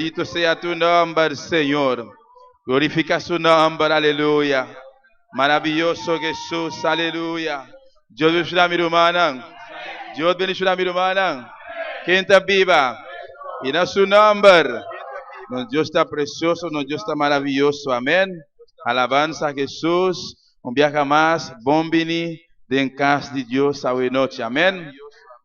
Bendito sea tu nombre, Señor. Glorifica su nombre, aleluya. Maravilloso Jesús, aleluya. Dios bendiga mi hermana. Dios bendiga mi hermana. Quem está viva. E na su nombre. Nuestro Dios está precioso, nuestro Dios está maravilloso. Amén. Alabanza a Jesús. Un día más, bombini de casa de Dios a noche. Amén.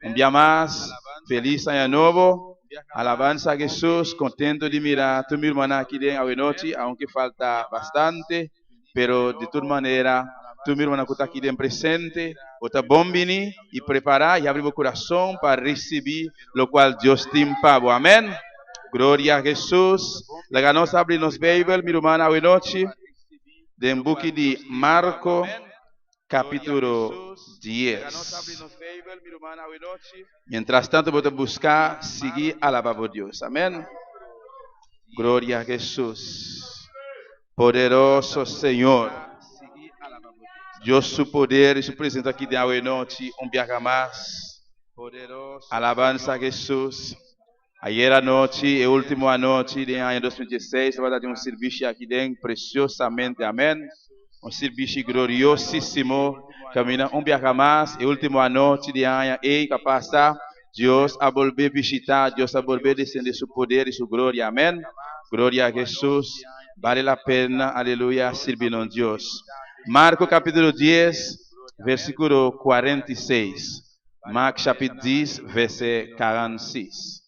Un día más, feliz año nuevo. Alabanza a Jesús, contento de mirar a tu mi hermana aquí de hoy noche, aunque falta bastante, pero de toda manera, tu mi hermana que está aquí de presente, está bombini y preparar y abrir el corazón para recibir lo cual Dios te impagó. Amén. Glória a Jesus. Lega nós abrir nos Bíblia, minha irmã, hoje noite, de book de Marco, capítulo 10. Mientras tanto, vou buscar seguir alabar a Deus. Amém? Glória a Jesus. Poderoso Senhor. Deus, seu poder e seu presente aqui de hoje noite, dia mais. Alabança a Jesus. Ayer à noite, a última noite do ano 2016, estava dando serviço aqui dentro, preciosamente, amém. Serviço gloriosíssimo, caminhando dia mais, a última noite do ano, e que passa, Deus a volver visitar, Deus a volver descender seu poder e sua glória, amém. Glória a Jesus, vale a pena, aleluia, servir a Deus. Marcos capítulo 10, versículo 46. Marcos capítulo 10, versículo 46.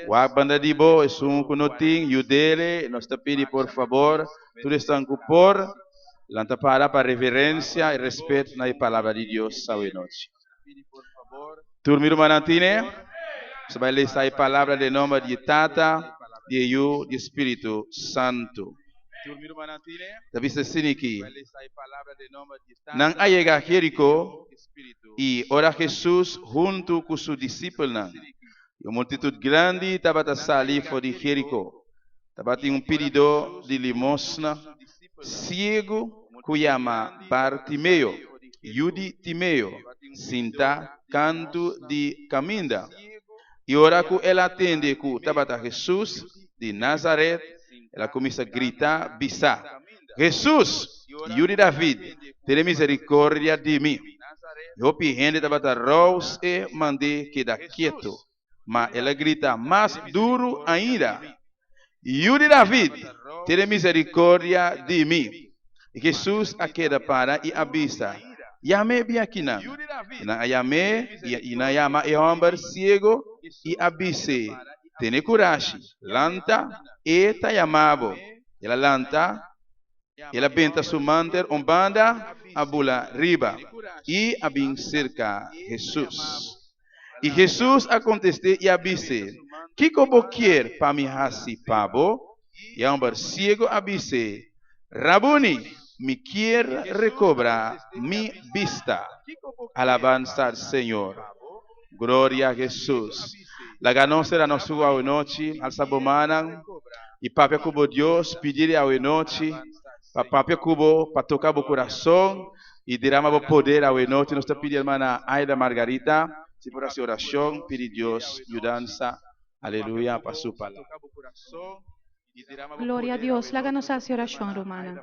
O banda de boa, é um conotim, e o dele, nós te pedimos por favor, tudo está com por, lanta para reverência e respeito na palavra de Deus, essa noite. Turma irmã Antine, você vai ler a palavra de nome de Tata, de Eu, de Espírito Santo. Está visto assim aqui? Não chega Jericó, e ora Jesus junto com seus discípulos. Uma multidão grande estava a sair fora de Jericó. Estava um pedidor de limosna, cego, que chama Bartimeu, Yudi Timeu, sinta canto de caminho. E ora que ela atende que estava a Jesus de Nazaré, ela começa a gritar, bisá. Jesus, Yudi David, tenha misericórdia de mim. Eu pedi estava a Rose e mandei quedar quieto. Mas ela grita mais duro ainda. Yuri David, tenha misericórdia de mim. E Jesus aquela para e avisa. Yame bem aqui não. Na yame e na yama é homem cego e avise. Tenha coragem. Lanta e ta yamabo. Ela lanta. Ela benta su manter banda a bula riba e abin cerca Jesus. E Jesus aconteceu e avise, que como quer para me hasi pabo? E a cego avise, Rabuni, me quer recobrar mi vista. Alabança ao Senhor. Glória a Jesus. La ganância da nossa noite, al sabomana, e papel cubo Deus, pedir a noite, papel cubo para tocar o coração, e derramar o poder a noite, nós pedimos a irmã Aida Margarita, se por essa oração, pedir Deus ajudança, aleluia, para sua palavra. Gloria a Dios, háganos hacia oración, romana.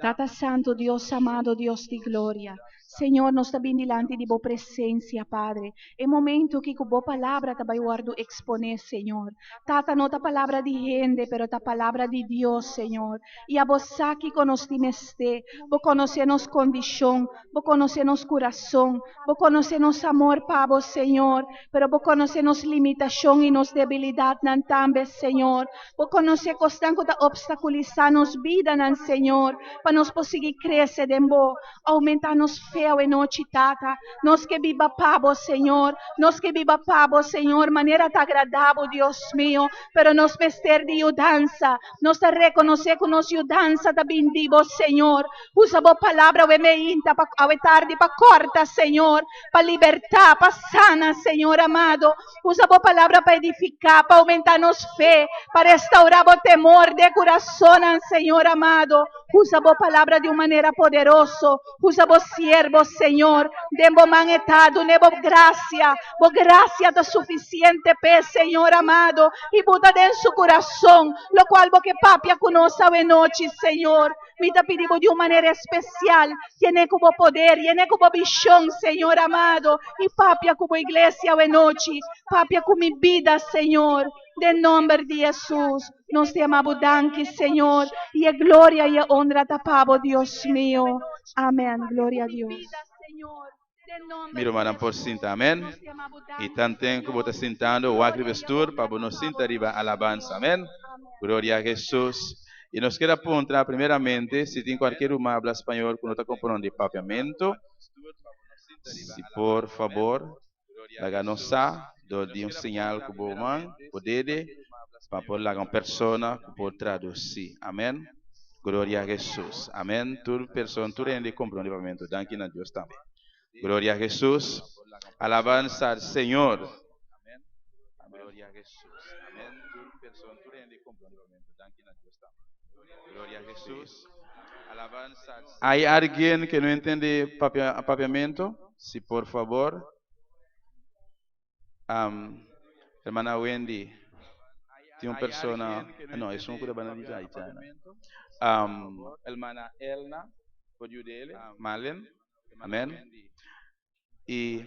Tata Santo, Dios amado, Dios de gloria. Senhor, nós estamos delante de boa presença, Padre. É momento que com boa palavra te vai guardo exponer, Senhor. Tata, não a palavra de gente, pero a palavra de Deus, Senhor. E a você que conheceste, vos conhecer nos condição, vos conhecer nos coração, vos conhecer nos amor para vos, Senhor. Pero vos conhecer nos limitação e nos debilidade, também, Senhor. Vos conhecer constante que obstaculizar nos vida, Senhor, para nós conseguir crescer em vos, aumentar nos fé e noite, Tata. Nós que viva pavo, Senhor. Nós que viva pavo, Senhor. Maneira tá agradável, Deus meu. Pero nós pester de mudança. Nós te reconhecer que nós mudança tá bendivo, Senhor. Usa boa palavra o meinta a tarde para corta, Senhor. Para libertar, para sana, Senhor amado. Usa boa palavra para edificar, para aumentar nos fé, para restaurar o temor de coração, Senhor amado. Usa boa palavra de uma maneira poderosa. Usa boa siervo nebo Señor, debo manetado, nebo gracia, bo gracia da suficiente pe Señor amado, y Buda en su corazón, lo cual bo que papia conoce hoy noche, Señor, me te pedimos de una manera especial, tiene como poder, tiene como visión, Señor amado, y papia como iglesia hoy noche, papia como mi vida, Señor, de nombre de Jesús, nos te amamos, danke, Señor, y gloria y honra te pavo, Dios mío, amén, gloria a Dios. Miro, madam, por cinta, amém. E tanto como está sentando, o agricultor, para nos sentar arriba, alabança, amém. Glória a Jesus. E nos quer apontar, primeiramente, se tem qualquer uma habla espanhol que não está compreendendo de papiamento, se por favor, háganos de um sinal que o man, poder, para por uma pessoa que pode traduzir, amém. Glória a Jesus, amém. Toda pessoa, tudo é de compreendimento, danke a Deus também. Glória a Jesus. Alabanza al Señor. Gloria a Jesús. Amén. Gloria a Jesús. Alabanza al Señor. ¿Hay alguien que no entiende papiamento? Sí, por favor. Hermana Wendy. Tiene una persona. No, es un cura banaliza haitiana. Hermana Elna. ¿Por ayudarle? Malen. Amén. Y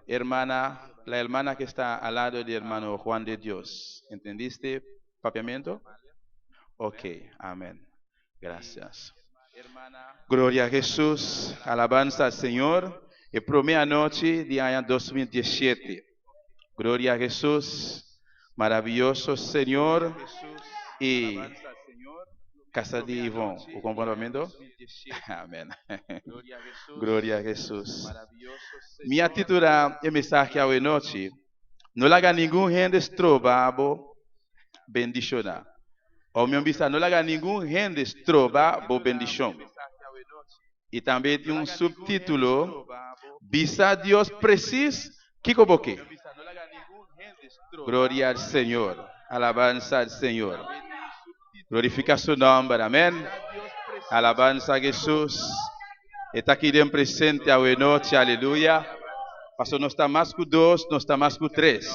la hermana que está al lado del hermano Juan de Dios. ¿Entendiste papiamento? Ok, amén. Gracias. Gloria a Jesús, alabanza al Señor. Y primera noche de año 2017. Gloria a Jesús, maravilloso Señor. Y casa de Ivón, ¿o comportamiento? Amén. Gloria a Jesús. Mi atitude é mensaje hoje noite. Não haga nenhum rende estrobabo bendicionar. Ou meu bisa, não haga nenhum rende estrobabo bendição. E também tem um subtítulo: Bisa Deus precisa que coloque. Glória ao Senhor. Alabanza ao Senhor. Glorifica seu nome. Amém. Alabanza a Jesus. Está aqui de presente hoje noite. Aleluia. Pastor, não está mais com 2, não está mais com 3.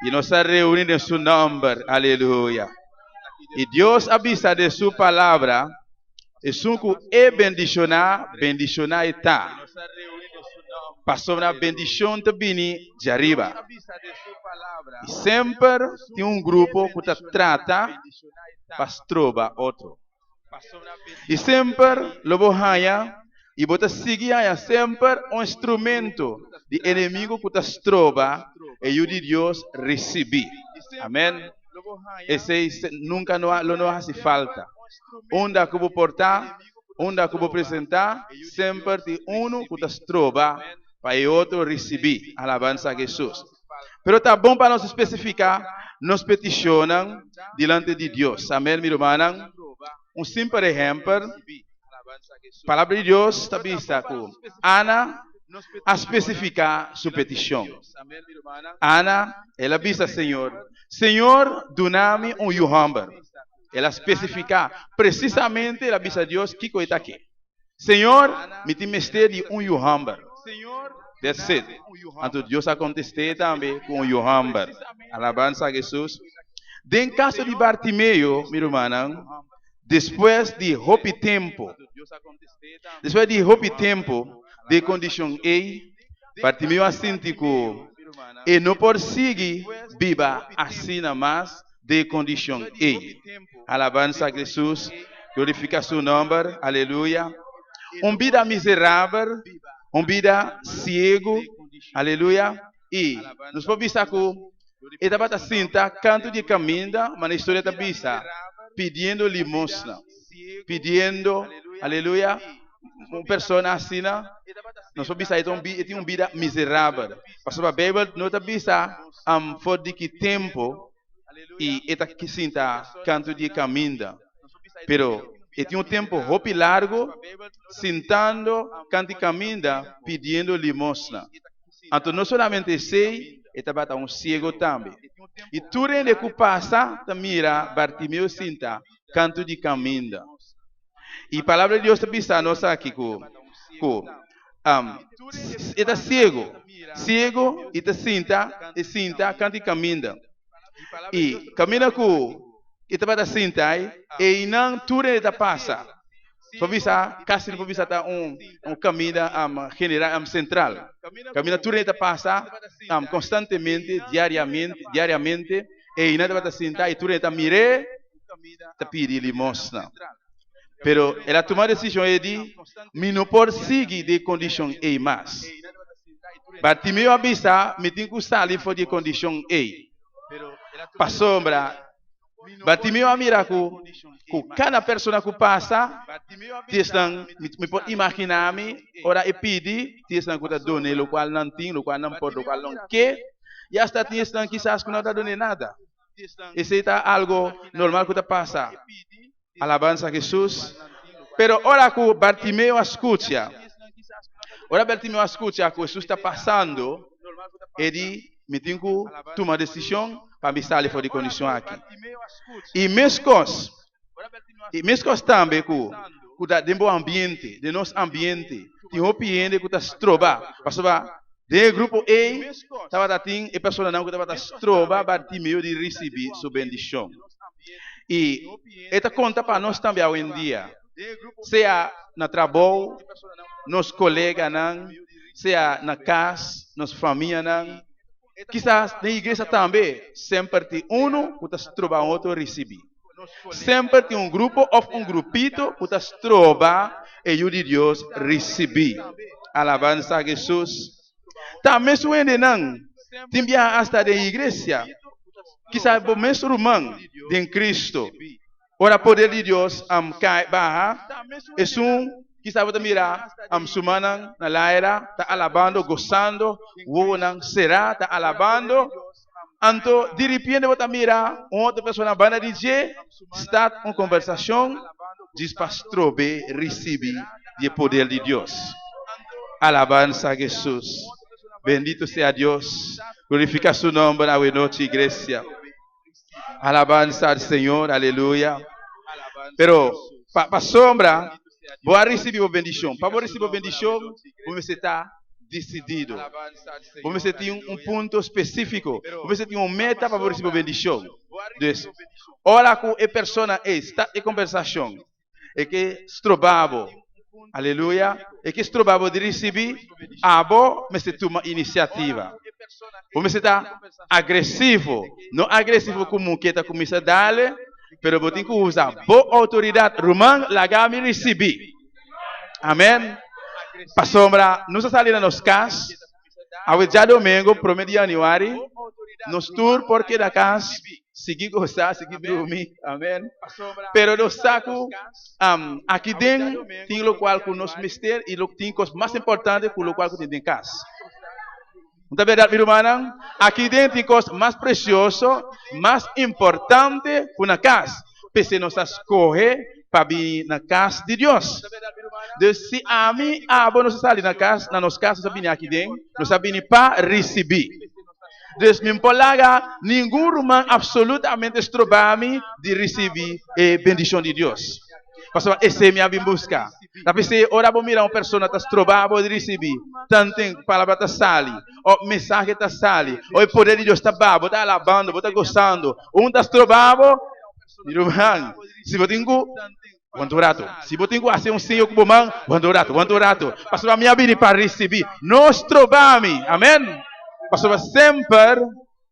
E nós estamos reunidos em seu nome. Aleluia. E Deus avisa de sua palavra. E suco é bendicionar está. Pastor, a bendição também de arriba. E sempre tem um grupo que trata para trovar outro. E sempre lobo hanha e bota seguir sempre um instrumento de inimigo que te trova e o de Deus receber. Amém. Esse nunca não hace falta. Onde que vou portar, onde que vou apresentar, sempre tem um que te trova para o outro receber. Alabança a Jesus. Pero está bom para nós especificar, nos peticionam diante de Deus. Amém, meu irmão. Um simples exemplo. A palavra de Deus está vista com Ana a especificar sua petição. Ana, ela vista, Senhor, dá-me hambre. Ela especifica precisamente, ela vista Deus, que está aqui. Senhor, me tem mestre de hambre. That's it. Então Deus aconteceu também com o hambre. Alabança a Jesus. Em caso de Bartimeu, meu irmão, depois de hopi tempo de condição A, Bartimeu assente que e não prossegue viva assim mais de condição A. Alabança a Jesus, glorifica seu nome, aleluia. Vida miserável, vida cego, aleluia. E nos podemos ver que ele estava sentado, canto de caminho, mas na história está vista. Pedindo limosna, pedindo, aleluia, uma pessoa assim, nós vamos ver que tem uma vida miserável. Pastor, a Bíblia não está vista fora de que tempo e está aqui senta canto de caminho, pero ele tem um tempo roupa largo, sentando canto de caminho, pedindo limosna. Então não somente sei, ele estava um cego também. E tudo que passa, mira, Bartimeu sinta, canto de caminho. E a palavra de Deus está nós aqui, está ciego. Ciego, e está cinta, canta e caminha. E caminha com, e está cinta, e não tudo está passa. Povisa, casi povisa tá caminho general, central. Caminha tudo está passa constantemente, diariamente, e nada vai sentar e tudo está mire, está pedir limosna. Pero ela toma a decisão de me não por seguir de condição e mais. Bartimeu avisa, me tem que sair fora de condição e. Para sombra, Bartimeu a mirar com cada pessoa que passa, me pode imaginar-me, ora e pedir, tisang que está dando, o qual não tem, o qual não pode, o qual não quer, e hasta tisang quizás que não está dando nada. Isso é algo normal que está passando. Alabanza a Jesus. Pero ora que Bartimeu escuta, que Jesus está passando, ele me tem que tomar decisão para me sair fora de condição aqui. E mescos também que dá dentro do ambiente, do nosso ambiente, tem um ambiente que está troba, passava de grupo A, estava tem e pessoa não que estava troba, Bartimeu de receber sua bendição. E esta conta para nós também hoje em dia, seja na trabalho, nos colegas não, seja na casa, nas famílias não. Quizás na igreja também, sempre tem que está troba outro receber. Sempre tem um grupo ou um grupito que está troba e o de Deus receber. Alabanza a Jesus. Também se ainda não, tem bem hasta da igreja. Quizás o mesmo irmão de Cristo. Ora poder de Deus cai barra. É quizás você mirar sumana na laira, está alabando, gozando, o não será, está alabando. Então, de repente você mira outra pessoa vai dizer, está uma conversação, diz pastor B recebe o poder de Deus. Alabanza a Jesus. Bendito seja Deus. Glorifica su nome na noite, igreja. Alabanza al Senhor, aleluia. Pero, para sombra, vou receber a bendição. Para receber a bendição, você está decidido. Você tem um ponto específico. Você tem uma meta para receber a bendição. Então, ora com a pessoa está em conversação. É que estrobavo. Aleluia. É que estrobavo de receber, mas você toma iniciativa. Você está agressivo. Não agressivo como que está começando a dar, mas você tem que usar boa autoridade romana, lagame receber. Amém. Para sombra, nós saímos na nossa casa, ao dia domingo, 1 de janeiro, nos tour porque da casa, seguir gostar, seguir dormir, amém. Pero no saco, aqui dentro, tem o qual com nosso mistério e tem coisas mais importantes com o qual tem em casa. Não é verdade, minha irmã? Aqui dentro tem coisas mais preciosas, mais importantes com a casa. Porque nós escolhe para vir na casa de Deus. Então, se a mim, nós saímos na casa, na nossa casa, nós aqui dentro, nós sabemos para receber. Então, não pode nenhum irmão absolutamente estrobame de receber a bendição de Deus. Pastor, esse é minha busca. Tapi se ora vou mirar uma pessoa está estrobado de receber, tanto palavra está sali, ou mensagem está sali, ou o poder de Deus está babo, está alabando, está gostando. Está estrobado, irmão, se você tem Wandorato. Se você tem que fazer senhor com o mão, wandorato. Pastor, a minha vida para receber. Nós trobamos. Amém? Pastor, sempre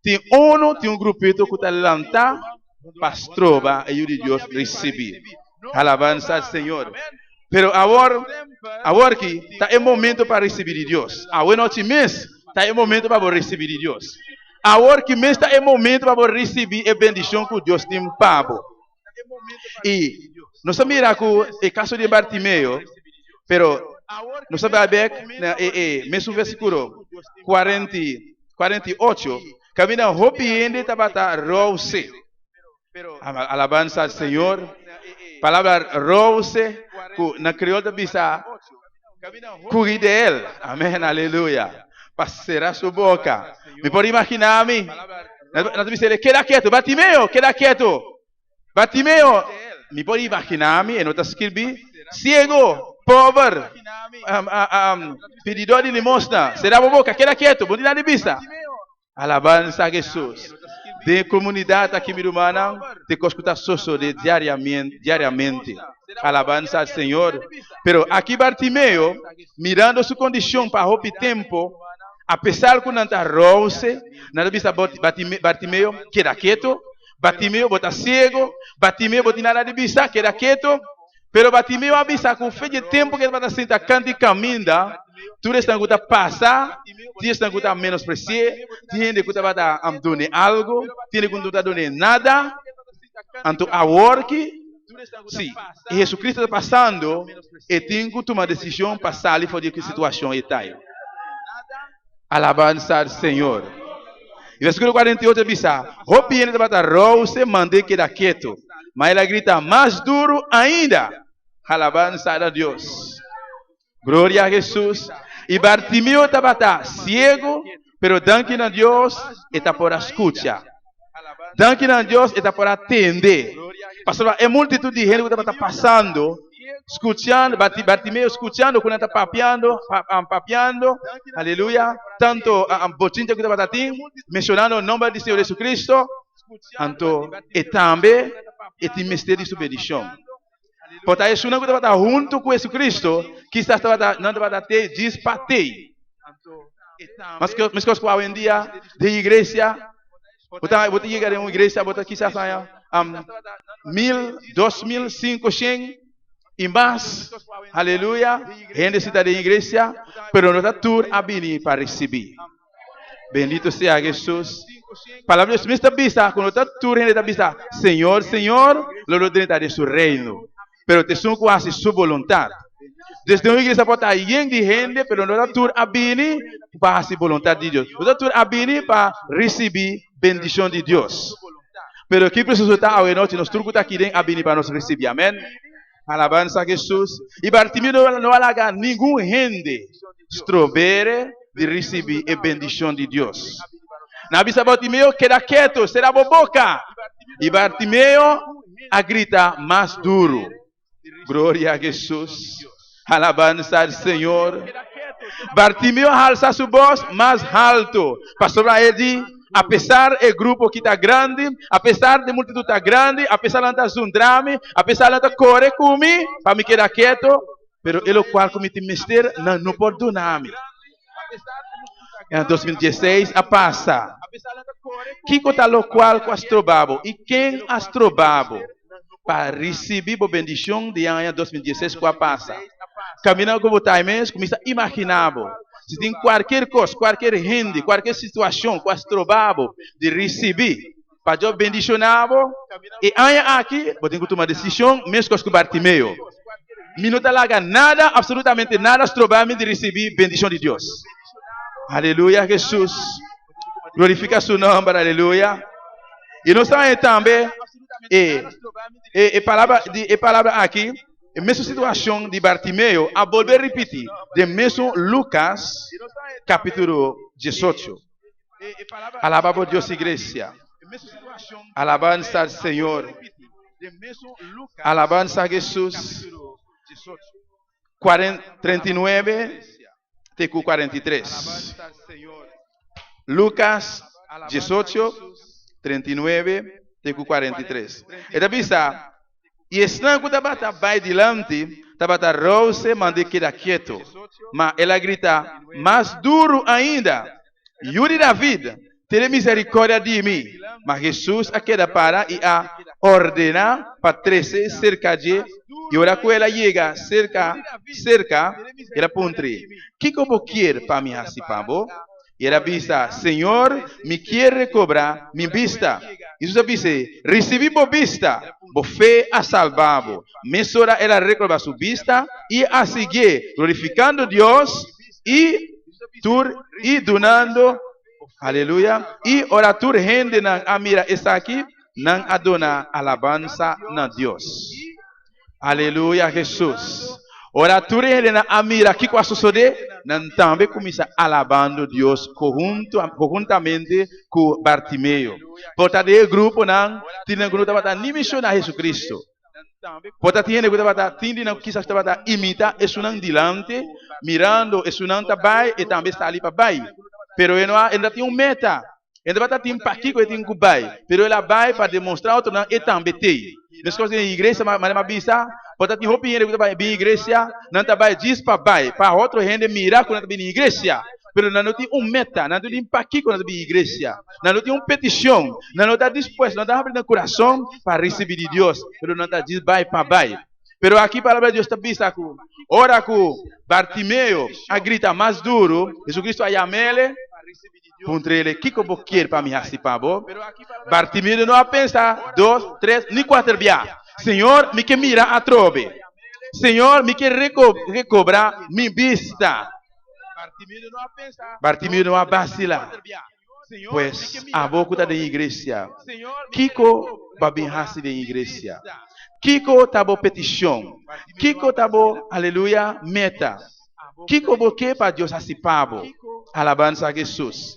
tem um grupito que está levantando para trobar e o de Deus receber. Alabança ao Senhor. Pero agora que está em momento para receber de Deus. Agora noite mês está em momento para receber de Deus. Agora que mês está em momento para receber a bendição que Deus tem para. E nós sabemos que o caso de Bartimeu, pero nós sabemos que mesmo versículo 48, caminha rompiendo tabata rose. Alabanza ao Senhor. Palavra rose, na crioula bisa, cuide de ele. Amém, aleluia. Passerá sua boca. Me pode imaginar-me. Nós dizemos, queda quieto, Bartimeu, queda quieto. Bartimeu, me pode imaginar-me, não está escrito, ciego, pobre, pedidor de limosna, será boca, queda quieto, bom dia de vista. Alabança a Jesus. De comunidade aqui, minha irmã, te escuta de diariamente. Alabança ao Senhor. Pero aqui Bartimeu, mirando sua condição para o tempo, apesar que não está rouse, não vista Bartimeu queda quieto, Bartimeu bota cego, Bartimeu bota nada de vista, queda quieto, pero Bartimeu avisa que o fim de tempo que ele vai sentar canta e caminha, tudo está que passar, tudo está que menospreciar, tem que vai dar algo, tem que não dar nada, então a work, sim, e Jesus Cristo está passando, e tem que tomar decisão para sair fora de situação e tal. Alabança ao Senhor. E versículo 48 diz: o pieno de batarrou se mandei que era quieto, mas ela grita mais duro ainda. Alabança a Deus. Glória a Jesus. E Bartimeu estava ciego, pero danke a Deus está por escutar. Danke a Deus está por atender. Pastor, é multitud de gente que estava passando, escutando, Bartimeu escutando, quando está papeando, aleluia. Tanto a botinha que estava tendo, mencionando o nome do Senhor Jesus Cristo, então, e também, este mistério de subedição. Portanto, isso não estava junto com Jesus Cristo, que não estava ter dispatei. Mas que hoje em dia, de igreja, vou chegar em uma igreja, vou quizás 1.000, 2.000, 500 e mais, aleluia, gente está de igreja, pero não está tudo a vir para receber. Bendito seja Jesus. Palavra de Deus está vista, quando está tudo gente está vista, Senhor, Senhor, lo dentro de seu reino, pero te são quase sua vontade. Desde uma igreja pode estar de gente, pero não está tudo a vir para a vontade de Deus. Não está tudo a vir para receber bendição de Deus. Pero aqui precisa estar a noite, nós tudo está aqui dentro a vir para nós receber, amém? Alabança a Jesus. E Bartimeu não alaga nenhum gente estrovere de receber a bendição de Deus. Na vista Bartimeu queda quieto, será boca. E Bartimeu a grita mais duro. Glória a Jesus. Alabança ao Senhor. Bartimeu alça sua voz mais alto. Pastor ele, apesar do grupo que está grande, apesar de multidão está grande, apesar de estar um drama, apesar de estar correr comigo, para me quedar quieto, pero ele qual comete mistério não pode donar-me. Em 2016 a passa. Que conta lo qual com astrobabo e quem astrobabo para receber a bendição de ano 2016 com a passa. Caminhando com o time, começa a imaginar. Se tem qualquer coisa, qualquer rende, qualquer situação, quase astrobabo de receber para eu bendicionar, e aí aqui, vou ter que tomar decisão, mesmo com o Bartimeu. Me não larga nada, absolutamente nada, astrobabo de receber bendição de Deus. Aleluia, Jesus. Glorifica seu nome, aleluia. E nós também, palavra aqui, a mesma situação de Bartimeu, a volver a repetir, de mesmo Lucas, capítulo 18. Alaba por Deus, igreja. Alabança ao Senhor. Alabança a Jesus. 39, TQ 43. Lucas 18, 39, TQ 43. Era vista. E estranho que estava bem diante, estava rouse, mandei quedar quieto. Mas ela grita, mais duro ainda. Yuri David, tenha misericórdia de mim. Mas Jesus a queda para e a ordena para 13 cerca de. E ora que ela chega cerca, ela pontre. Que como quer para mim assim, pabo? E ela vista, Senhor, me quer recobrar minha vista. Jesus disse, recebi por vista, por fé a salvavo. Mesora ela recobra sua vista e a seguir, glorificando Deus e donando, aleluia, e ora tu rende na amira está aqui, não adona alabança na Deus. Aleluia, Jesus. Ora tu rende na amira aqui com a suceder, não também começa alabando Deus conjuntamente com Bartimeu. Portanto, o grupo não tinha grupo para nem mencionar Jesus Cristo. Pode ter gente que está tendendo quizás está imita isso não dilante, mirando isso não está bem e também está ali para bem. Pero ele não tem meta. Ele vai estar tem para aqui que ele tem que vai. Pero ele vai para demonstrar outro não e também tem. Nas coisas na igreja, mas bisa, pode ter roupa ele que vai bem igreja, não está bem diz para bem, para outro gente mirar quando está bem igreja. Pero não tem meta, não tem para aqui quando está bem igreja. Não tem petição, não está disposto, não está abrindo o coração para receber de Deus. Pero não está diz vai para bem. Pero aqui a palavra de Deus está vista com ora com Bartimeu a grita mais duro, Jesus Cristo a chamele, contra ele, que eu quero para me participar, bo? Bartimeu não pensa, 2, 3, nem 4 dias. Senhor, me que mira a trove. Senhor, me que recobrar minha vista. Bartimeu não vacila. Pues a boca da igreja, Kiko babinhasi da igreja. Kiko tabo petição. Kiko tabo, aleluia, meta. Kiko boque para Deus participar. Alabança a Jesus.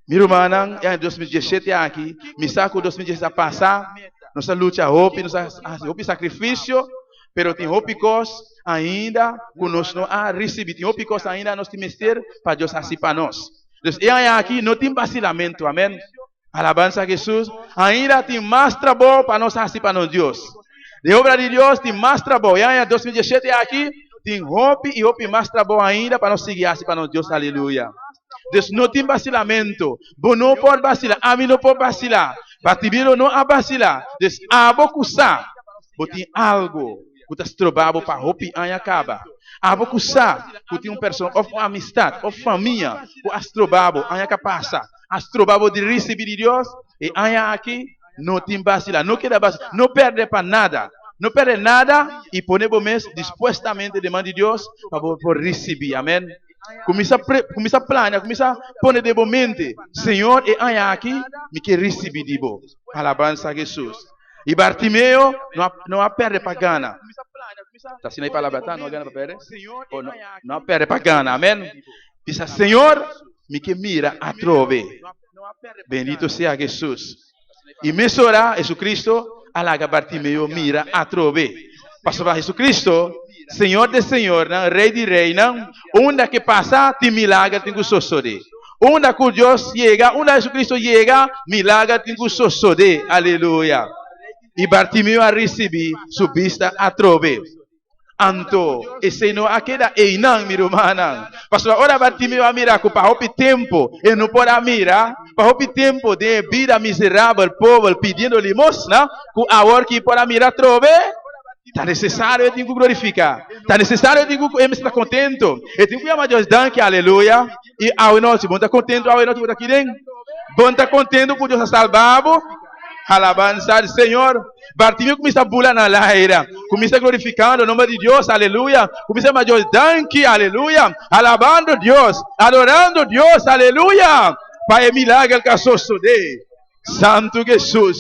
Meu irmão, em 2017 aqui, me saco 2017 passar, nossa luta hope, nossa hope sacrifício, pero tem hope cos ainda conosco não a receber, tem hope cos ainda nós temos ter para Deus participar nós. Então, aqui não tem vacilamento, amém? Alabança a Jesus. Ainda tem mais trabalho para nós participar no Deus. De obra de Deus tem mais trabalho. E em 2017 aqui tem hope e hope mais trabalho ainda para nós seguir participar no Deus. Aleluia. Deus não tem vacilamento. Bom não pode vacilar. A mim não pode vacilar. Batibiro não a vacilar. Deus a bocuçar. Tem algo que está trabalhando para hope aí acaba. A bocuçar que tem pessoa ou amistade ou família o astrobabo aí que passa. Astrobabo de receber de Deus e aí aqui não tem vacilar. Não queda vacilar. Não perde para nada. Não perde nada e ponemos mesmo dispostamente demanda de Deus para receber. Amém. Começa a planear, começa a pôr de boa mente. Senhor, e aí aqui, me quer receber de boa. Alabança a Jesus. E Bartimeu não perde para Gana. Está assinando a palavra, tá? Não Gana para perder? Não perde para Gana, amém? Diz, Senhor, me que mira a trove. Bendito seja Jesus. E me orar, Jesus Cristo, alaga Bartimeu, mira a trove. Pastor Jesus Cristo, Senhor de Senhor, Rei de Rei, onde que passa, tem milagre, tem que suceder. Onde que Deus chega, onde Jesus Cristo chega, milagre tem que suceder. Aleluia. E Bartimeu a receber sua vista a trove. Anto, esse não aquela ei não, meu irmão. Pastor, ora Bartimeu a mirar com para o tempo, e não pode mirar, para o tempo de vida miserável, povo pedindo limosna, com a hora que pode mirar trove. Está necessário, eu tenho que glorificar. Está necessário, eu tenho que estar contento. Eu tenho que amar Deus, danke, aleluia. E ao nosso, bom, está contento, ao nosso, aqui dentro. Bom, está contento com Deus a salvado. Alabança do Senhor. Bartimeu começa a pular na lareira. Começa glorificando o nome de Deus, aleluia. Começa a amar Deus, danke, aleluia. Alabando Deus, adorando Deus, aleluia. Pai, milagre que sucede. Santo Jesus.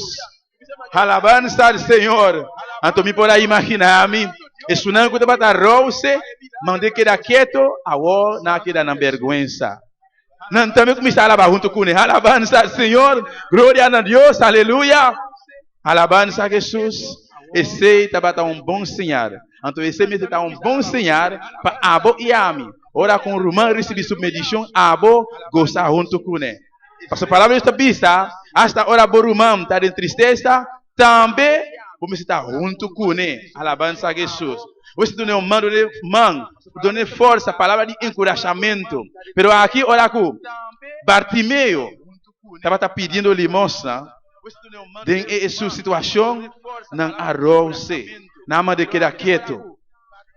Alabança do Senhor. Então me pode imaginar-me, isso não é que você rose, mas queda quieto, agora não queda na vergonha. Não também começar a alabar junto com ele. Alabança, Senhor, glória a Deus, aleluia. Alabança a Jesus. Esse está um bom sinal. Então esse mesmo está um bom sinal para abo e ami. Ora com o romano receber submedição, abo gostar junto com ele. Porque a palavra está vista, hasta ora o romano está em tristeza, também como está junto com ele. Alabança a Jesus. Você dá um mando de mão, dá força, palavra de encorajamento. Pero aqui, olha aqui, Bartimeu estava pedindo limosna. Em sua situação, não arrose, não de quedar quieto.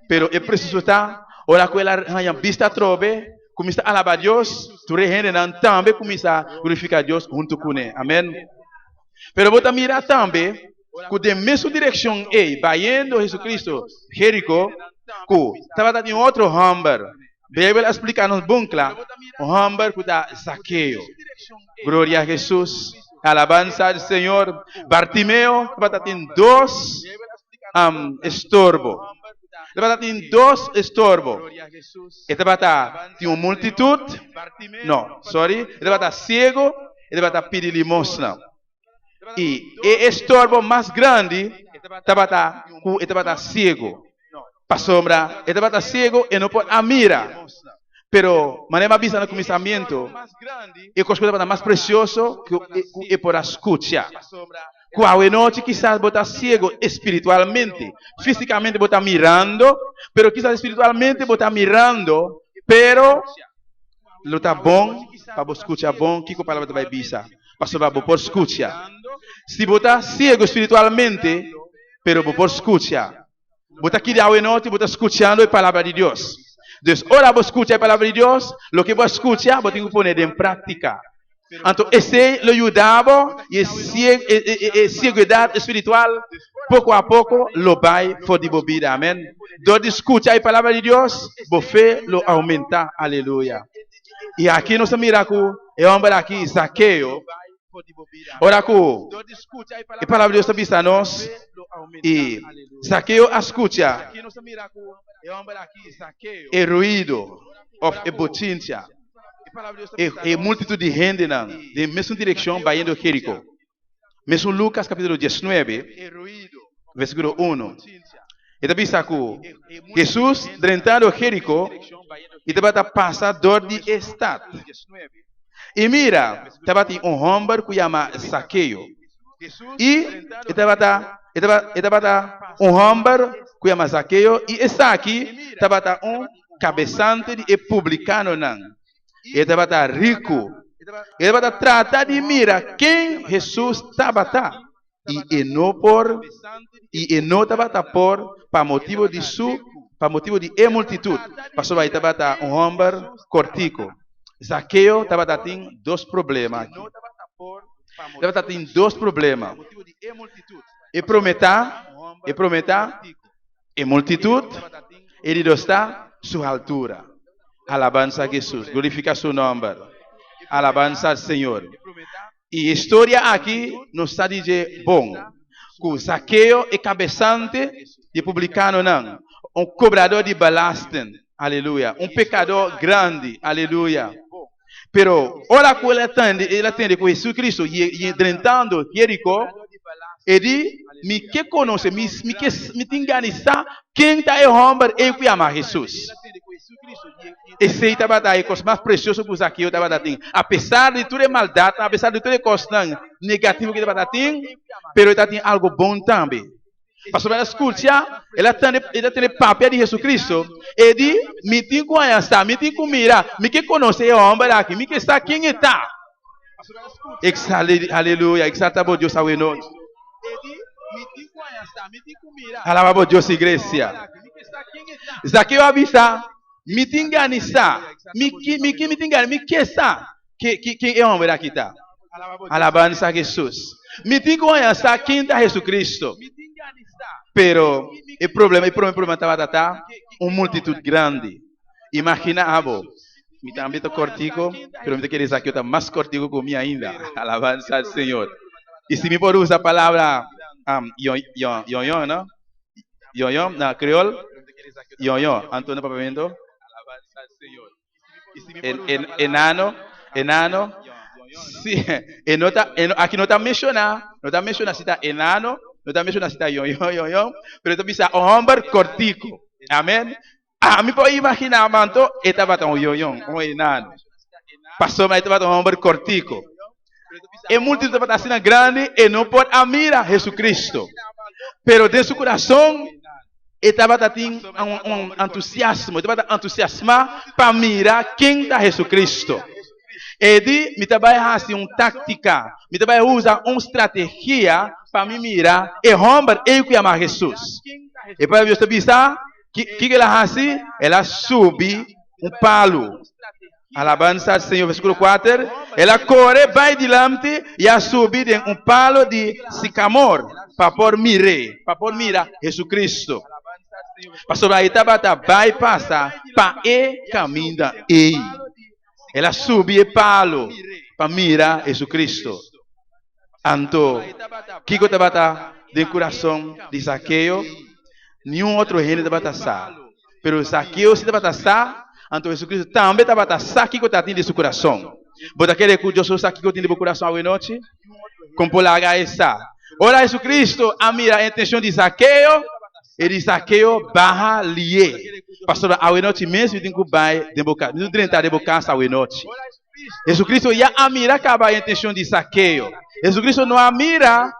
Pero é preciso estar, olha com ela, a vista trove, começa a alabar Deus, tu rende não também começa a glorificar Deus junto com ele. Amém. Pero você mirar também, com a mesma direção, vai indo Jesus Cristo, Jericó, estava em outro hamber. Bíblia explica-nos bem claro, o hamber que está Zaqueu. Glória a Jesus, alabança do Senhor. Bartimeu, estava em dois estorbos. Estava em dois estorbos. Estava em uma multitude, não, sorry, estava cego, estava pedindo limosna. E o estorbo mais grande estava cego. Para sombra, estava cego e não pode mira. Pero, maneira vista no começamento, e coisa estava mais precioso que por escutar. Qual é noite quizás você cego espiritualmente, fisicamente você está mirando, pero quizás espiritualmente você está mirando, pero lo tá bom para você escutar bom, que a palavra vai bisa. Pastor, você pode escutar. Se você está cego espiritualmente, pero você pode escutar. Você está aqui de noite, você está escutando a palavra de Deus. Deus, ora você escuta a palavra de Deus, o que você escuta, você tem que pôr em prática. Então, esse lo ajudava e a ceguidade espiritual, pouco a pouco, lo vai for de bobida, amém? Dor de escuta a palavra de Deus, você lo aumenta, aleluia. E aqui nós miramos, é homem aqui, Zaqueu. Ora, a palavra de Deus está vista nós, e Zaqueu escuta e ruído, of a botinha. E multitud de gente de mesma direção vai indo a Jericó. Mesmo Lucas capítulo 19, versículo 1. Está visto que Jesus, entrando a Jericó, estava passador de estado. E mira, estava homem que chama Zaqueu. E estava homem que chama Zaqueu. E está aqui, estava cabeçante de publicano. Ele estava rico. Ele estava tratando de mirar quem Jesus estava. E não estava para motivo de multitud. Pastor, aí estava homem cortico. Zaqueu estava tendo dois problemas. Estava tendo dois problemas. E prometer, e multitud, ele está sua altura. Alabança a Jesus, glorifica seu nome. Alabança ao Senhor. E a história aqui nos está dizendo, bom, que Zaqueu é cabeçante de publicano, não. Cobrador de balasten, aleluia. Pecador grande, aleluia. Pero, ora que ele atende com Jesus Cristo e entrando Jericó, ele me que conhece, me enganista, quem está é homem é que ama Jesus. Esse estava daí, coisa mais preciosa que o Zaqueu estava dando. Apesar de toda maldade, apesar de toda coisa negativa que ele estava dando, pero ele tem algo bom também. Pastor, ela escuta, ela tem papel de Jesus Cristo. Ele me tem conhecido, me tem mirar, me que conhece o homem aqui, me que está quem está. Aleluia, exalta a Deus ao noite. Alaba a Deus, igreja. Zaqueu avisa, me tem enganista, me que está, quem é o homem aqui está. Alabança a Jesus. Me tem conhecido quem está Jesus Cristo. Pero o problema estava multitud grande. Imagina, me também estou cortico, pero me querer Zaqueu está mais cortico que mim ainda. Alabança ao Senhor. E se me pode usar a palavra yon, não? Yon, na crioulo? Yon, Antônio Papamento. Alabança ao Senhor. Enano. Sim, aqui não está mencionando se está enano. Não está mencionando se está yon, pero está pensando homem cortico. Amém? Me pode imaginar, manto, estava tão yon, enano. Passou, mas estava tão homem cortico. E multitud estava assim grande e não pode mirar Jesus Cristo. Pero de seu coração, estava tendo entusiasmo, estava entusiasmado para mirar quem é Jesus Cristo. Ele me trabalha assim tática, me trabalha usa uma estratégia para me mirar e romper ele que ama Jesus. E para você pensar que ela faz assim, ela sube palo. Alabança ao Senhor, versículo 4. Ela corre, vai diante e a subir em palo de sicamor para por mirar Jesus Cristo. Pastor, aí vai passar para e caminho e ela sube o palo para mirar Jesus Cristo. Então, que estava dentro do coração de Zaqueu? Nenhum outro reino estava passar. Mas Zaqueu se estava passar, então Jesus Cristo também estava passar. Que estava dentro do seu coração? Você quer que eu sou aqui que eu tenho no coração hoje noite? Como por lá essa. Ora Jesus Cristo a mira a intenção de Zaqueu. E de Zaqueu barra lié. Pastor, a noite mesmo tem que vai de boca, não tentar de boca a noite. Jesus Cristo já a mira acaba a intenção de Zaqueu. Jesus Cristo não a mira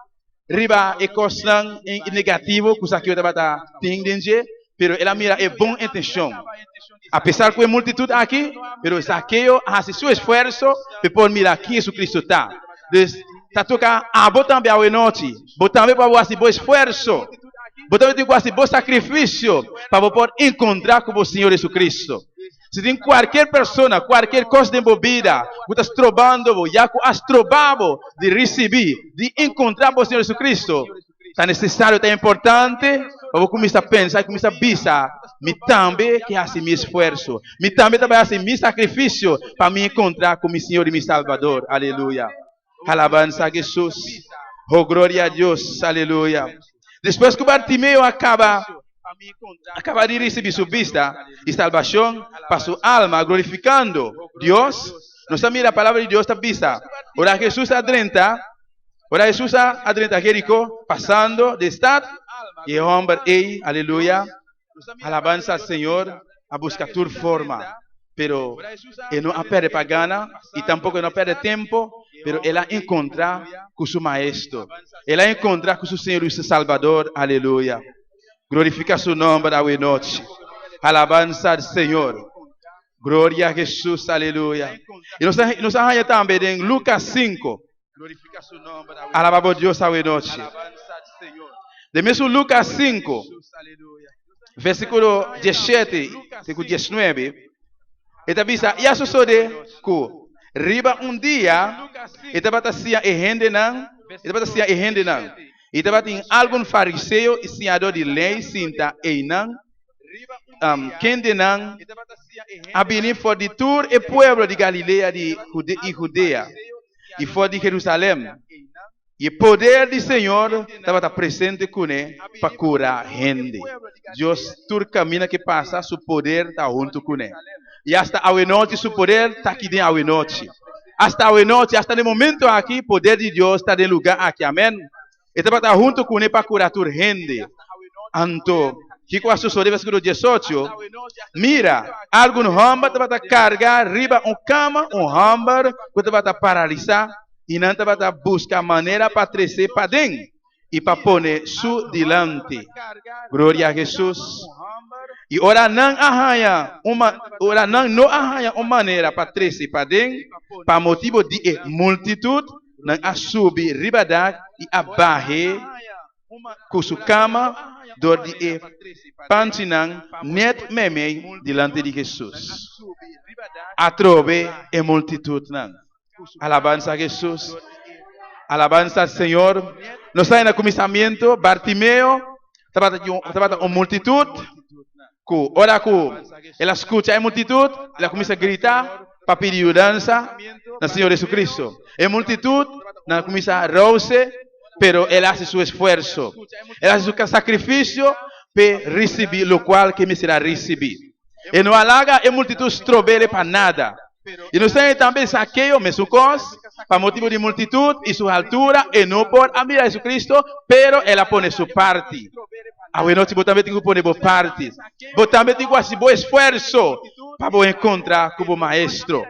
riba e coisa negativo que o Zaqueu estava tendo, pero ela mira é boa intenção. Apesar que a multitud aqui, pero Zaqueu faz seu esforço para mirar quem Jesus Cristo está. Está tocando a botar bem a noite, botar bem para fazer bom esforço. Você tem que fazer bom sacrifício para poder encontrar com o Senhor Jesus Cristo. Se tem qualquer pessoa, qualquer coisa de bebida, você está trobando, já que has trobado de receber, de encontrar com o Senhor Jesus Cristo, está necessário, está importante, para você começar a pensar, começar a pensar, me também que faço meu esforço, me também faço meu sacrifício para me encontrar com o Senhor e meu Salvador. Aleluia. Alabança a Jesus. Oh, glória a Deus. Aleluia. Depois que o Bartimeu acaba de receber sua vista e salvação para sua alma, glorificando Deus, nós mira a palavra de Deus está vista. Ora Jesus adrenta, Jericó, passando de estado, e o homem, aleluia, alabança ao Senhor, a buscar tua forma. Pero ele não perde pagana e tampouco não perde tempo, pero ela encontra com seu maestro. Ela encontra com seu Senhor e seu Salvador. Aleluia. Glorifica seu nome da noite. Alabança ao Senhor. Glória a Jesus. Aleluia. E nós arranha também em Lucas 5. Alabamos Deus a noite. De mesmo Lucas 5, versículo 17 e 19. Eta bisa ia sucede ku riba dia eta batasia e hende nan eta batin algum fariseu e senhor de lei sinta e nan kende nan abini for de tour e pueblo de Galileia de Judea e for de Jerusalém e poder do Senhor estava presente com ele para curar gente. Deus tur caminha que passa, seu poder está junto com ele. E hasta a noite, seu poder está aqui dentro da noite. Hasta a noite, hasta no momento aqui, o poder de Deus está no lugar aqui. Amém? Ele está junto com ele para curar toda gente. Então, que com a sua versículo 18, mira, algum homem está carregar riba cama, homem que está paralisar e não está buscar maneira para trazer para dentro e para pôr su dilante. Glória a Jesus. E ora não arranha uma maneira para trazer para dentro, para motivo de multitud, não a subir ribadade e a barre com sua cama, dor de pantinang net meme dilante de Jesus. A trove e multitud não. Alabança a Jesus. Alabança ao Senhor. Nós estamos no começamento. Bartimeu estava uma multitud. Ora que ela escuta a multitud, ela começa a gritar para pedir mudança no Senhor Jesus Cristo. A multitud ela começa a rouse, pero ela faz seu esforço. Ela faz seu sacrifício para receber o qual que me será recebido. E não alaga a multitud trobele para nada. E nós temos também Zaqueu, mesmo coisa, para motivo de multitud e sua altura, e não por amar a Jesus Cristo, pero ela põe sua parte. A noite você também tem que pôr boa parte. Você também tem que fazer bom esforço para encontrar com o maestro.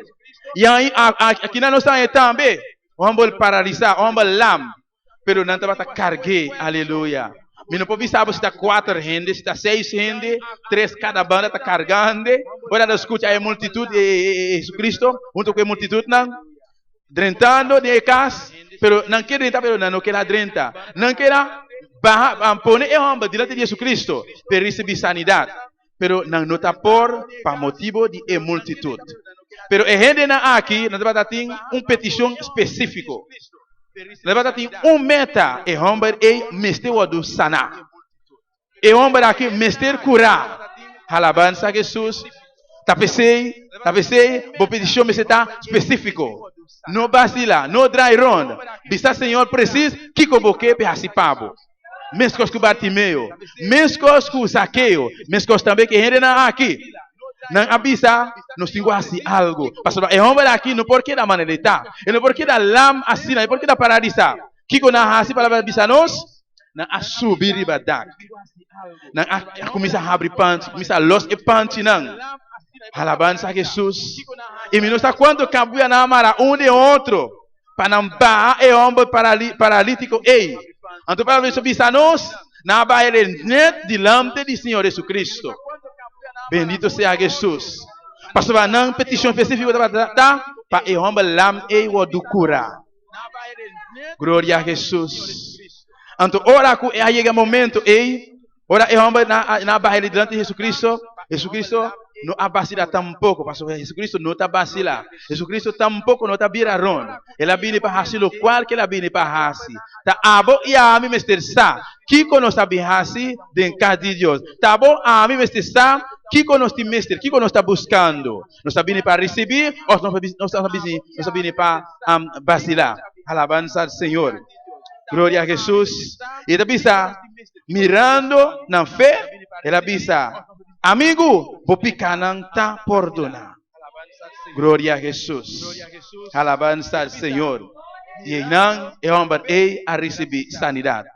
E aí, aqui nós estamos também, vamos paralisar, vamos lam, pero não estamos a carregar, aleluia. Mas não pode saber se está 4 gente, se está 6 gente, 3 cada banda está carregando. Agora nós escutamos a multitud de Jesus Cristo, junto com a multitud, não. Drentando de casa, pero não quer drentar, pero não quer drentar. Não quer poner a homem diante de Jesus Cristo para receber sanidade. Pero não está por motivo de multitud. Pero a gente aqui, nós vamos ter uma petição específica. Levanta tem meta e homem é mestre do sanar. E homem aqui mestre curar. Alabança a Jesus. Tapecei, vou pedir me está específico. Não vacila, não dry run. Bisa Senhor precisa que convoque para participar. Mescos com Bartimeu, mescos com Zaqueu, mescos também que gente aqui. Não avisa, nós temos assim algo. Pastor, é homem aqui, não porque da maneira está. E não porque da lam assim, não porque da paralisa. Kiko na hasi palavra bisanos, na asubir ibadak. Na começa a abrir panty, começa a los e panty não. Alabança a Jesus. E me está quando cabuia na amara de outro. Para não bar e homem paralítico ei. Então para isso bisanos, na baile net delante do Senhor Jesus Cristo. Bendito seja Jesus. Pastor, não petição específica para e homem lam e o do cura. Glória a Jesus. Então, ora que chega momento, ora é homem na barreira diante de Jesus Cristo. Jesus Cristo não abacila tampouco, pastor. Jesus Cristo não está vacila. Jesus Cristo tampouco não está viraron. Ele vem para fazer o qual que ele vem para fazer. Tá abo e a mim mister sa. Que conosco sabe fazer dentro de Deus. Tá bom a mim mister sa. Que conosco mister, que conosco está buscando. Nós está vindo para receber ou nós está vindo para vacilar. Alabança ao Senhor. Glória a Jesus. E ele bisa mirando na fé, ele bisa amigo, vou picar não tá perdonar. Glória a Jesus. Alabança ao Senhor. E não é homem a receber sanidade.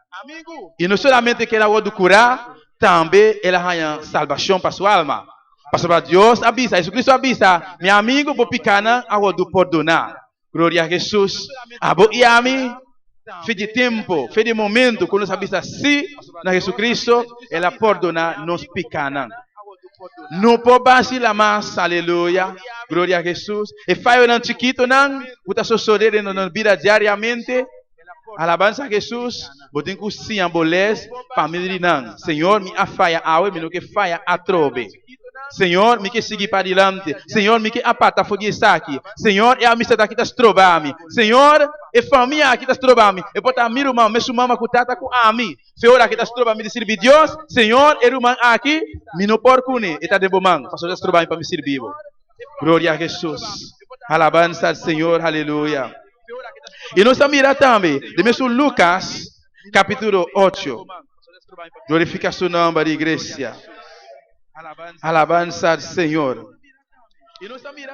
E não somente que ela pode curar, também ela ganha salvação para sua alma. Para Deus avisa, Jesus Cristo avisa, meu amigo, vou picar não, eu vou perdonar. Glória a Jesus. Abo e a mim. Fez de tempo, fez de momento, quando nós sabemos assim, na Jesus Cristo, ela perdona nos pecados. Não pode vacilar mais, aleluia, glória a Jesus. E faz um chiquito, não, você só sorrir na vida diariamente, alabança a Jesus, você tem que se amboles, família não. Senhor, me afaia a me não que faia a trobe. Senhor, me que seguir para adiante. Senhor, me que apata foguei aqui. Senhor, é a missa daqui das trobami. Senhor, é família aqui das trobami. E botar miro irmão, me sumama com tata com ami. Senhor, aqui das trobami de servir Deus. Senhor, é irmão aqui, me no porcune. E tá de bomang, passou das trobami para me servir. Glória a Jesus. Alabança ao Senhor, aleluia. E nós estamos mirando também, de mesmo Lucas, capítulo 8. Glorifica seu nome, igreja. Alabança ao Senhor.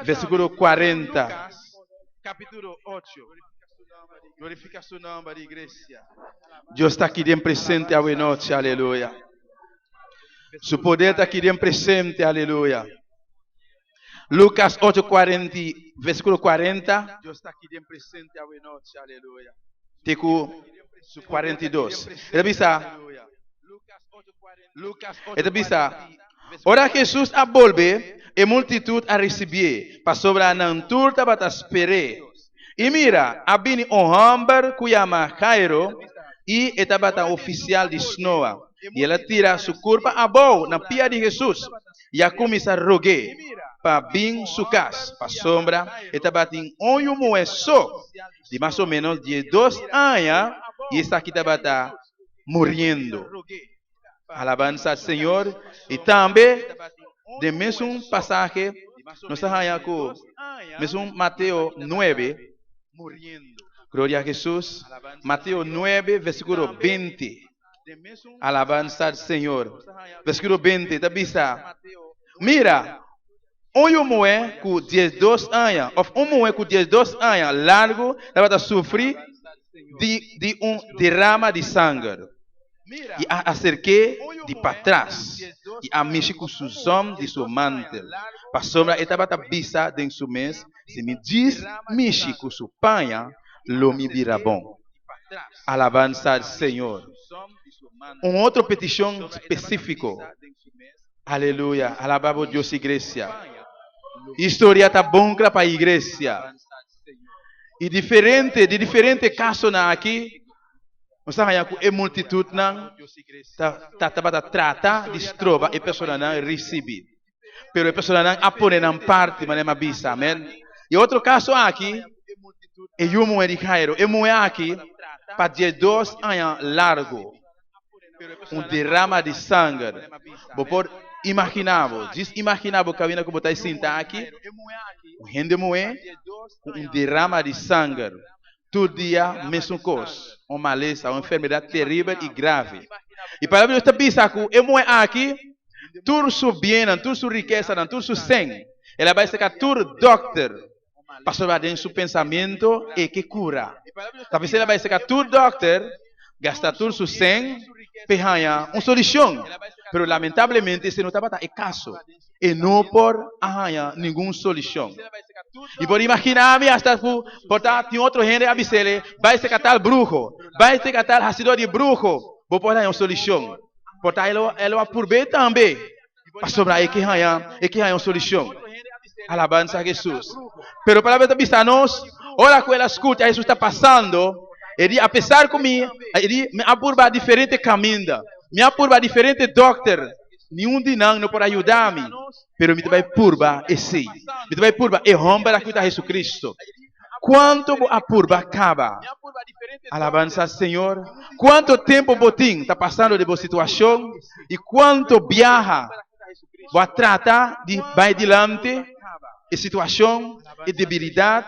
Versículo 40. Capítulo 8. Glorifica seu nome, igreja. Deus está aqui dentro presente a noite, aleluia. Seu poder está aqui dentro presente, aleluia. Lucas 8, 40, versículo 40. Deus está aqui dentro presente a noite, aleluia. Teco 42. Ele diz, ele diz, ora Jesus a volve e multitud a receber, para sobre a nanturta para esperar. E mira, habini homem que chama Jairo e estava oficial de Snoa. E ela tira sua curva a boa na pia de Jesus. E a começa a rogar para vir sua casa, para sombra. Estava em moé só, de mais ou menos de 2 anos, e está aqui estava morrendo. Alabança ao Senhor. E também, de mesmo passagem, nós estamos com mesmo Mateus 9. Glória a Jesus. Mateus 9, versículo 20. Alabança ao Senhor. Versículo 20. Está vista? Mira, moé com 12 anos, ou moé com 12 anos, largo, estava sofrer de derrama de sangue. E acerquei de para trás. E a mexer com os homens de seu mantel. Para sombra, estava a vista dentro do mês. Se me diz, mexer com sua panha, lo me virá bom. Alabança ao Senhor. Outra petição específica. Aleluia. Alabado Deus, igreja. História está bom para a igreja. E de diferente casos aqui. Nós estamos com a multitud que trata de estroba e a pessoa não recebe. Mas a pessoa não apone na parte, mas não avisa. Amém? E outro caso aqui, é o moé de Jairo. É moé aqui, para 12 anos largo. Derrama de sangue. Você imaginava que havia que botar cinta aqui. Gente moé, derrama de sangue. Todo dia, mesmo coisa. Uma maleza, uma enfermidade terrível e grave. E para Deus está pensando que é aqui, tudo seu bem, tudo sua riqueza, tudo seu sangue. Ela vai ser tudo doctor. Pastor, dentro su pensamento e que cura. Talvez ele vai ser que tu doctor gasta todo su sen para uma solução. Pero lamentavelmente se não está para é caso e não por arranhar nenhuma solução. E por imaginar-me hasta por tem outro gente a dizer, vai ser que tal bruxo, vai ser que tal racidor de bruxo, vou por uma solução. Portanto, ele vai por bem também. Pastor, é que arranhar uma solução. Alabanza a Jesus. Pero para ver também nós, olha que ela escuta, Jesus está passando, ele apesar que me apurba diferente caminho, me apurba diferente doctor, nenhum de nós não pode ajudar-me, pero me vai purba esse, me vai purba e romper a cuida Jesus Cristo. Quanto a purba acaba? Alabanza ao Senhor. Quanto tempo botim está passando de boa situação e quanto viaja, vai tratar de vai adiante. E situação, e debilidade,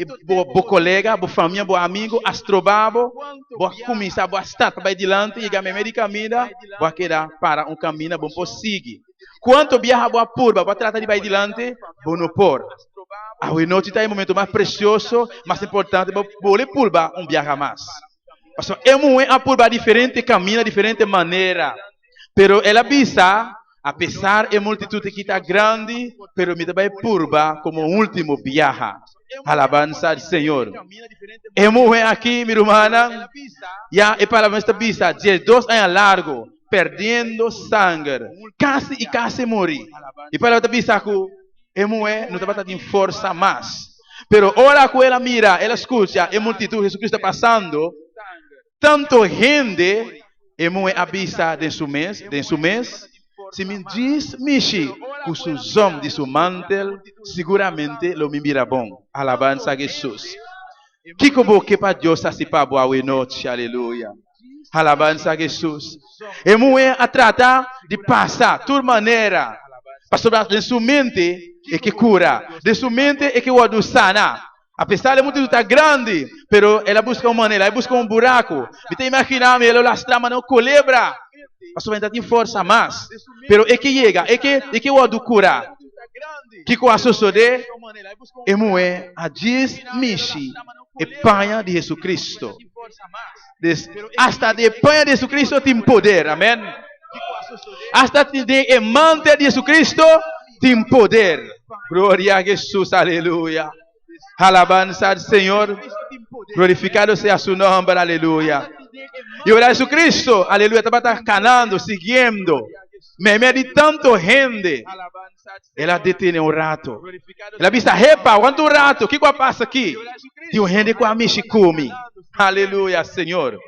e bo colega, bo família, bo amigo, astrobabo, bo começar, bo estar para adiante, e game medicamento, bo quedar para um caminho, bom por seguir. Quanto viaja bo purba, bo tratar de vai adiante, bo no por. A noite está em momento mais precioso, mais importante, bo le purba viaja mais. Porque é a purba diferente caminho, diferente maneira, pero ela avisa. Apesar de multitud que está grande, pero me vai purba como último viaja. Alabanza ao Senhor. Hemos aqui, minha irmã, já é para esta vista, 12 anos largo, perdendo sangue, quase morri. E para esta vista, hemos não está tendo força mais. Pero ora que ela mira, ela escuta, a multitud Jesus Cristo está passando, tanto gente, hemos a vista de su mês, se me diz, Michi, com seus homens de seu mantel, seguramente lo me mira bom. Alabança a Jesus. Que como que para Deus assim para boa noite, aleluia. Alabança a Jesus. E muito a tratar de passar, de toda maneira. Pastor, de sua mente é que cura, de sua mente é que o adu sana. Apesar de muito estar grande, pero ela busca uma maneira, ela busca um buraco. Me tem imaginar-me, ela lastrama não colebra. Pastor, ainda tem força mais. Pero é que chega, é que o adu cura. Que com a sociedade, é muito a diz Michi, é panha de Jesus Cristo. Hasta de panha de Jesus Cristo tem poder, amém? Hasta de amante de Jesus Cristo tem poder. Glória a Jesus, aleluia. Alabanza ao Senhor. Glorificado seja seu nome, aleluia. E ora Jesus Cristo, aleluia, estava canando, seguindo. Meme de tanto gente. Ela detém um rato. Ela disse, repa, quanto rato? O que passa aqui? Tem um gente com a come. Aleluia, Senhor.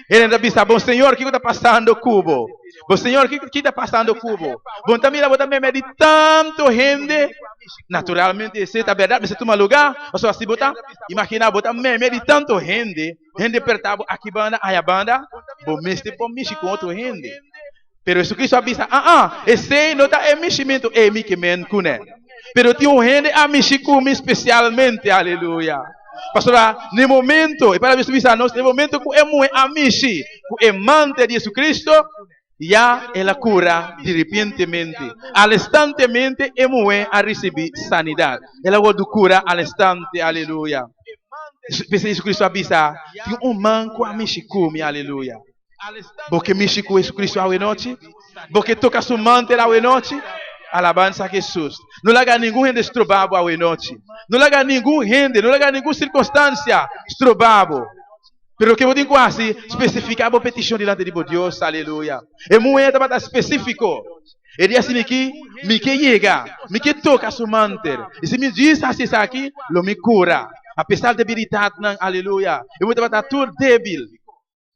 Ele ainda disse, bom Senhor, o que está passando cubo? Bom Senhor, o que está passando cubo? Bom, também ela meme de tanto gente. Naturalmente, essa é a verdade, você toma lugar, você assim botar, imagina, botar meme de tanto gente apertado aqui banda, aí a banda, bom, mestre, bom, mexe com outro gente. Pero Jesus Cristo avisa, esse não está em meximento, é me que men cune. Pero tem um gente a mexer comigo especialmente, aleluia. Pastor, no momento, e para avisar nós, no momento que é muito a mexer, que é amante de Jesus Cristo, já ela cura de repentemente. Al instantemente, é muito a receber sanidade. Ela vai cura al instante, aleluia. Jesus Cristo avisa, tem um manco a mexer comigo, aleluia. Porque mexe com Jesus Cristo à noite, porque toca seu mantel à noite, alabança a Jesus. Não larga nenhum rende estrobado à noite. Não larga nenhum rende, não larga nenhuma circunstância estrobado. Pero que eu digo assim, especificar a petição diante de Deus, aleluia. É muito específico. Ele diz assim que me que chega, me que toca seu mantel. E se me diz assim aqui, lo me cura. Apesar de debilidade, aleluia. É muito tudo débil.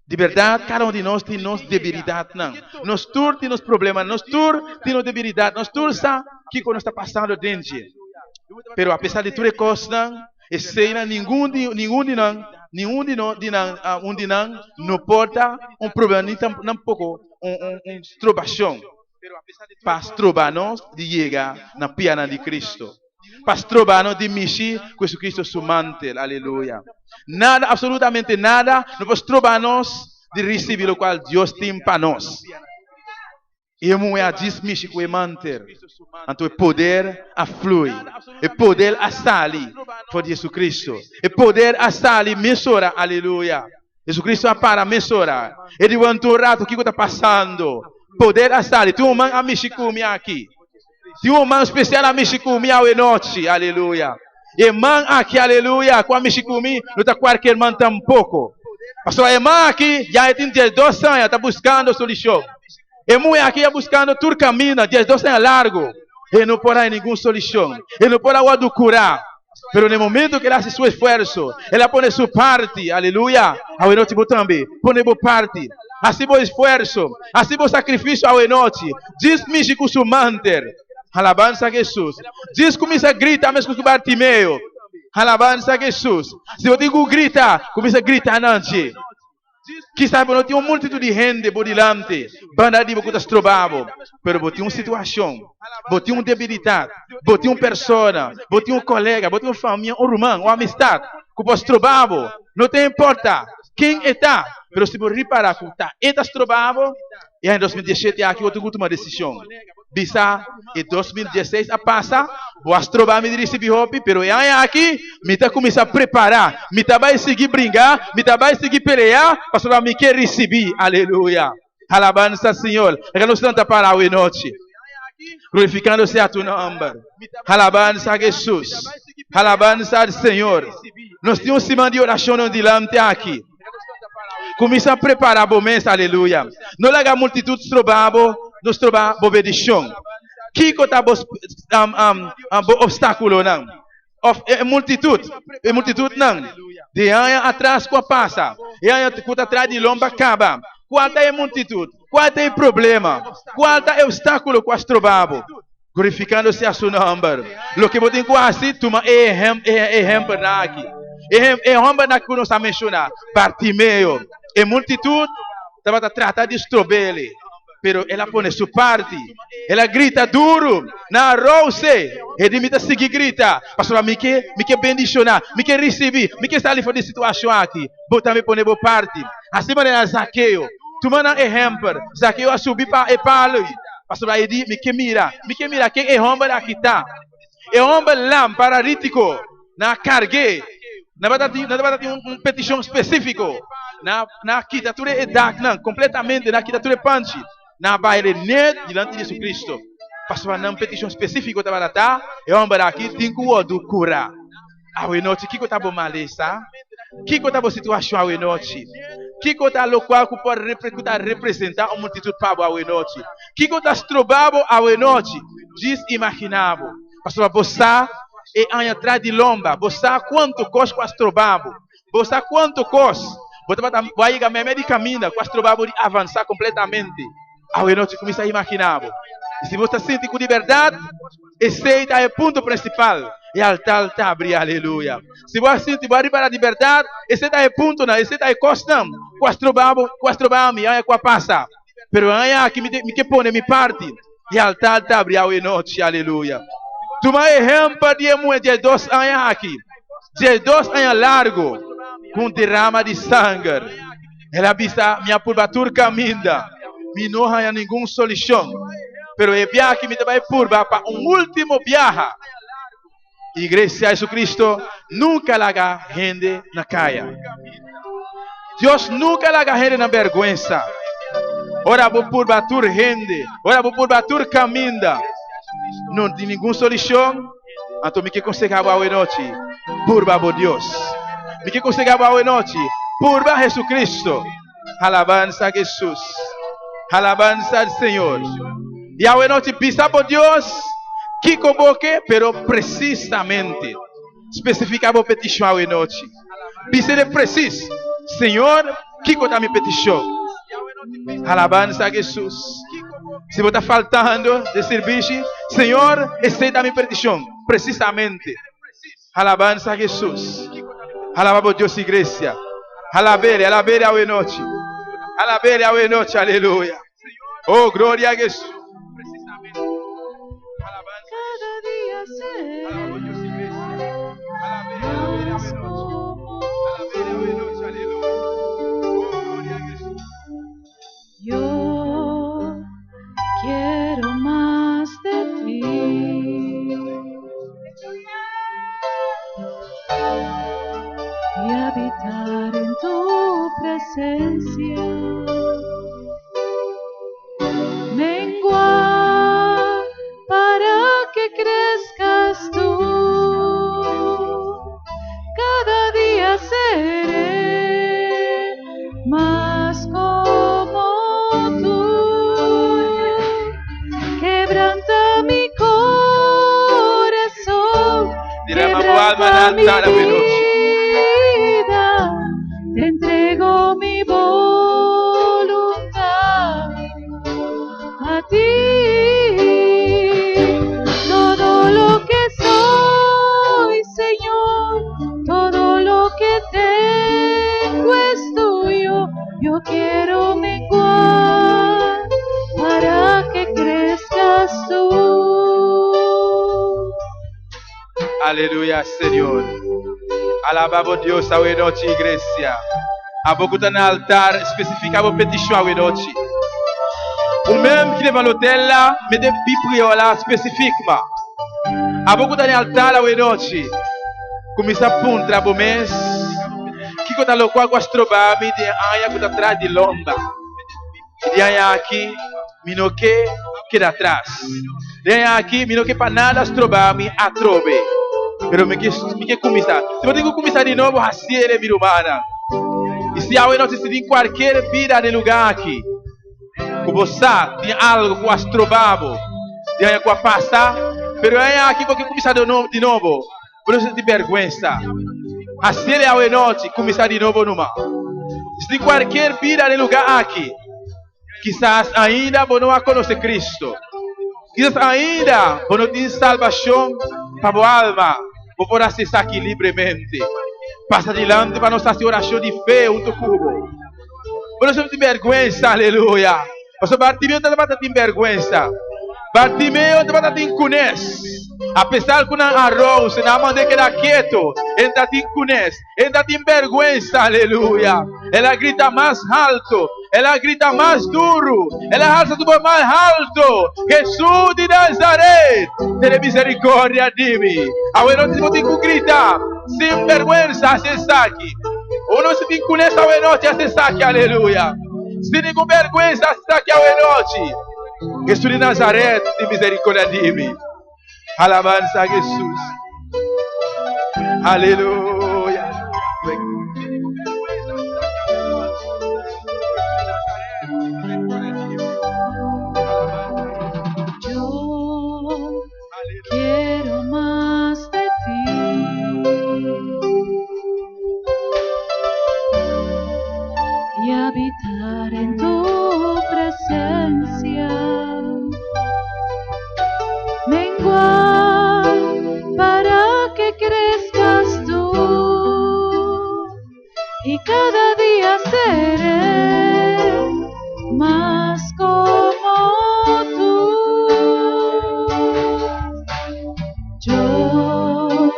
De verdade, cada um de nós tem nossa debilidade, não. Nós todos temos problemas, nós todos temos debilidade, nós todos sabemos que quando está passando dentro. Pero apesar de tudo isso, nenhum de nós não porta um problema, nem tampouco uma estrobação. Para estrobar-nos de chegar na piana de Cristo. Para estrobar-nos de mexer com Jesus Cristo seu mantel, aleluia. Nada, absolutamente nada, não pode estrobar-nos de receber o qual Deus tem para nós. E eu a dismitir com o manter. Então o poder a flui. O poder a estar ali. Por Jesus Cristo. O poder a estar ali. Mensura. Aleluia. Jesus Cristo a para mensura. Ele vai rato o que está passando. Poder a estar ali. Tem um man a mexer comigo aqui. Tem um man especial a mexer comigo hoje noite. Aleluia. E man aqui, aleluia. Com a mexer comigo. Não está qualquer man tampouco. Pastor, a irmã aqui já tem 2 anos. Está buscando solução. E mulher aqui buscando todo caminho, 2 anos largo. E não pode nenhuma solução. E não pode agora curar. Mas no momento que ela faz seu esforço, ela põe sua parte, aleluia. Ao noite também, põe sua parte. Assim o esforço, assim o sacrifício ao noite. Diz-me com seu manter. Alabança a Jesus. Diz começa a gritar, mas com o Bartimeu. Alabança a Jesus. Se eu digo grita, começa a gritar antes. Que sabe, não tem uma multidão de gente por delante. Banda de bocutas trobavam. Mas botem uma situação. Botem uma debilidade. Botem uma persona. Botem um colega. Botem uma família. Um irmão. Uma amistade. Que possa trobavam. Não tem importa quem está. Mas se você reparar que está. Etas trobavam. E em 2017 aqui eu tenho uma decisão. Bisa em 2016 a passa, vou trobar me receber hopi, pero aqui me tá começar a preparar, me tá vai seguir brincar, me tá vai seguir pelear, para me quer receber, aleluia, alabança Senhor, é que nós estamos para a noite, glorificando-se a tu nome, alabança a Jesus, alabança ao Senhor, nós temos cima de oração onde lamente aqui. Começa a preparar o mês, aleluia. Não larga a multidão de trabalho, nos trabalhos de bendição. Que está obstáculo não? Multidão não. De aí atrás com a passa. E aí atrás de lomba acaba. Qual é a multidão? Qual é o problema? Qual é o obstáculo com as trabalhos? Glorificando-se a seu nome. Lo que você quase toma exemplo aqui. E homem na que nós mencionamos, Bartimeu, e multidão estava tratando de estrobele, pero ela põe sua parte, ela grita duro, na roça, e de mim seguir grita, pastor, me que bendicionar, me que receber, me que sair fora de situação aqui, botar me põe boa parte, assim maneira Zaqueu, tu manda exemplo, Zaqueu a subir para e palo, pastor, aí diz, me que mira, quem é homem aqui está, é homem lá, paralítico, na cargue. Na verdade, uma petição específica. Na arquitetura é dark, não, completamente na arquitetura é punch. Na baile net diante de Jesus Cristo. Pastor, na petição específica da barata, é um aqui tem que o curar. A noite, que está bom malesa? Que está boa situação a noite? Que está local que pode representar uma multidão para a noite? Que está trobado a noite? Diz imaginável. Pastor, você e aí atrás de lomba, você quanto custa com as trobabo? Você quanto custa? Você vai chegar meio caminho com as trobabo de avançar completamente. Aí não te começa a imaginar. E se você sente com liberdade, esse é o ponto principal. E altar está abrindo, aleluia. Se você sente para a liberdade, esse é o ponto, esse é o costa. Com as trobabo, aí com a passa. Pero aí aqui me que põe me parte. E altar está abrindo a noite, aleluia. Tu me exemplo de mulher de 2 anos aqui. De 2 anos largo. Com derrama de sangue. Ela visa minha curvatura caminha. Me não há nenhuma solução. Pero é viagem que me vai curva para último viagem. Igreja de Jesus Cristo nunca larga gente na caia. Deus nunca larga gente na vergonha. Ora vou curvatura gente. Ora vou curvatura caminha. Não tem nenhuma solução. Então me que conseguir a noite. Purba por Deus. Me que conseguir a noite. Purba Jesus Cristo. Alabança a Jesus. Alabança ao Senhor. E a noite pisa por Deus. Que convoque, pero precisamente. Especificava a petição a noite. Pisa de preciso. Senhor, que conta a minha petição. Alabança a Jesus. Se você está faltando de serviço, Senhor, aceita a minha petição. Precisamente. Alabança a Jesus. Alaba a Deus, igreja. Alabere a noite. Alabere a noite, aleluia. Oh, glória a Jesus. Cada día yo alma en altar hoy noche. vida, te entrego mi voluntad a ti. Todo lo que soy, Señor, todo lo que tengo es tuyo. Yo quiero menguar para que crezcas tú. Aleluya, Señor. Alabamos Deus hoje noite, igreja. A pouco está no altar, especificava a petição hoje noite. O mesmo que leva no hotel lá, me deve prier lá especificamente. A pouco está no altar hoje noite. Começa a puntra para o mês. Que quando a qual gosta de trobar, me de aia que está atrás de lomba. De aia aqui, me não que dá atrás. De aia aqui, me não que para nada trobar, me atrobe. Pero me que começar. Se eu tenho que começar de novo, assim ele me humana. E se hoje noite se em qualquer vida de lugar aqui, que você tem algo que você trobava, de aia que passar, pero aia aqui porque começar de novo, por isso de vergonha. Assim ele hoje noite começar de novo numa. Se em qualquer vida de lugar aqui, quizás ainda você não conhece Cristo, quizás ainda você não tem salvação para a alma, você pode acessar aqui livremente. Passa adiante para nossa oração de fé junto com por isso tem vergonha, aleluia. Você Bartimeu não tem vergonha. Bartimeu não tem conhece. Apesar que não arroz, não manda que era quieto, ainda tem conhece, ainda tem vergonha, aleluia. Ela grita mais alto, ela grita mais duro, ela alça tudo mais alto. Jesus de Nazaré, tenha misericórdia de mim. Agora não tem que gritar, sem vergonha, acessar aqui. Ou não se tem conhece a noite, acessar aqui, aleluia. Sem nenhuma vergonha, acessar aqui a noite. Jesus de Nazaré, tem misericórdia de mim. Alabanza a Jesus. Aleluya. Yo quiero más de ti. Y habitar en tu presencia. Menguar para que crezcas tú y cada día seré más como tú. Yo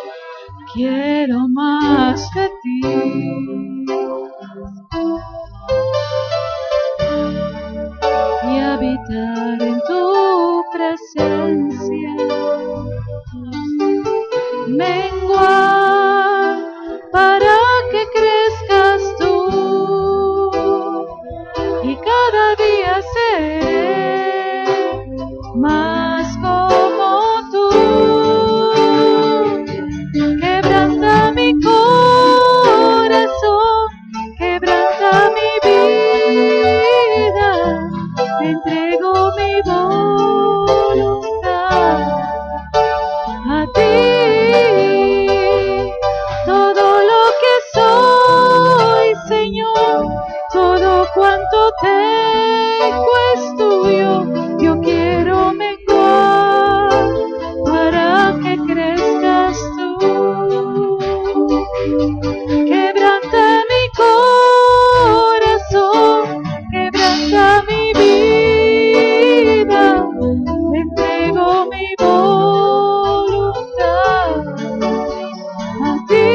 quiero más de ti y habitar en tu presencia. Menguar para que crezcas tú y cada día seré más como tú. Quebranta mi corazón, quebranta mi vida, te entrego mi voluntad a ti. Todo lo que soy, Señor, todo cuanto tengo es tuyo. Yo quiero menguar para que crezcas tú. Quebranta mi corazón, quebranta mi vida, te entrego mi voluntad a ti.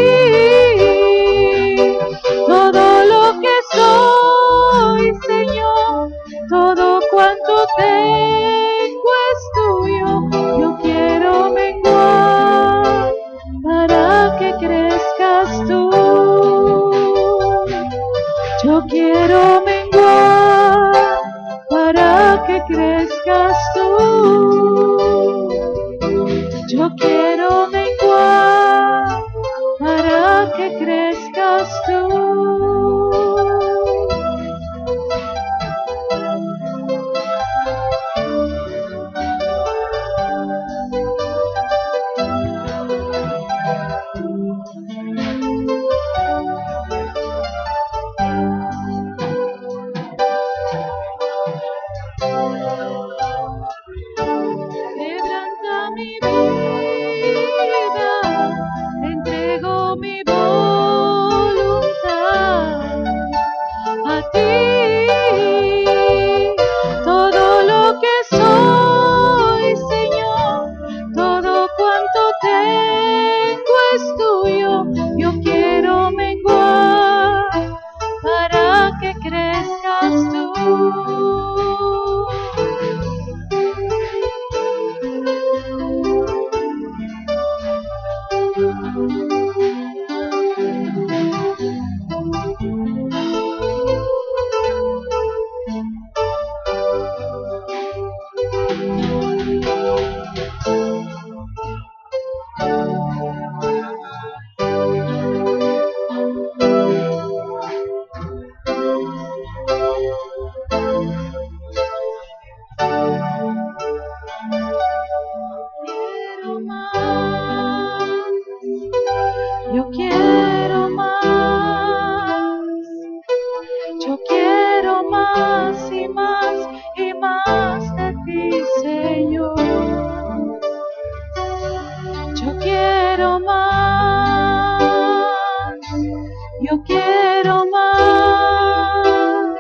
Todo lo que soy, Señor, todo cuanto tengo es tuyo. Yo quiero menguar para que crezcas tú. Yo quiero menguar para que crezcas tú. Yo quiero menguar para que crezcas tú. Quebranta mi vida, te entrego mi voluntad a ti. Todo lo que soy, Señor, todo cuanto tengo es tuyo. Yo quiero menguar para que crezcas tú. Quiero más, yo quiero más, yo quiero más y más y más de ti, Señor. Yo quiero más, yo quiero más,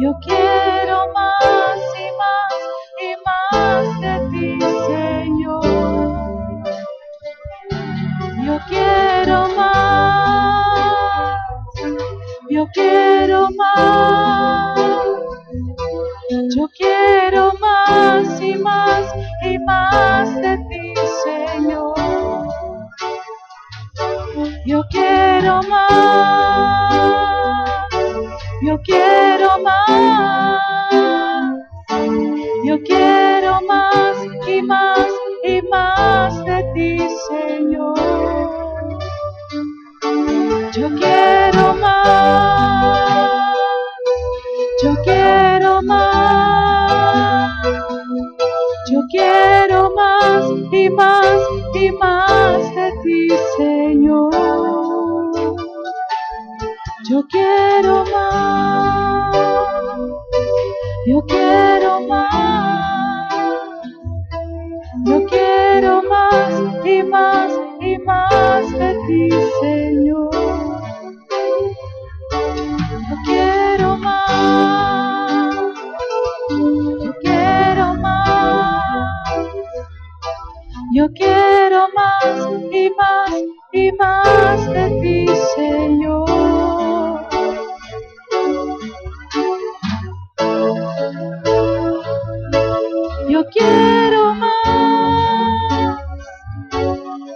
yo quiero más y más de ti, Señor. Yo quiero más, yo quiero más, yo quiero más y más de ti, Señor. Yo quiero más, yo quiero más, yo quiero más y más de ti, Señor. Yo quiero más, yo quiero más, yo quiero más y más de ti, Señor. Yo quiero más, yo quiero más, yo quiero más y más de ti, Señor. Yo quiero más, yo quiero más, yo quiero más y más de ti, Señor. Yo quiero más,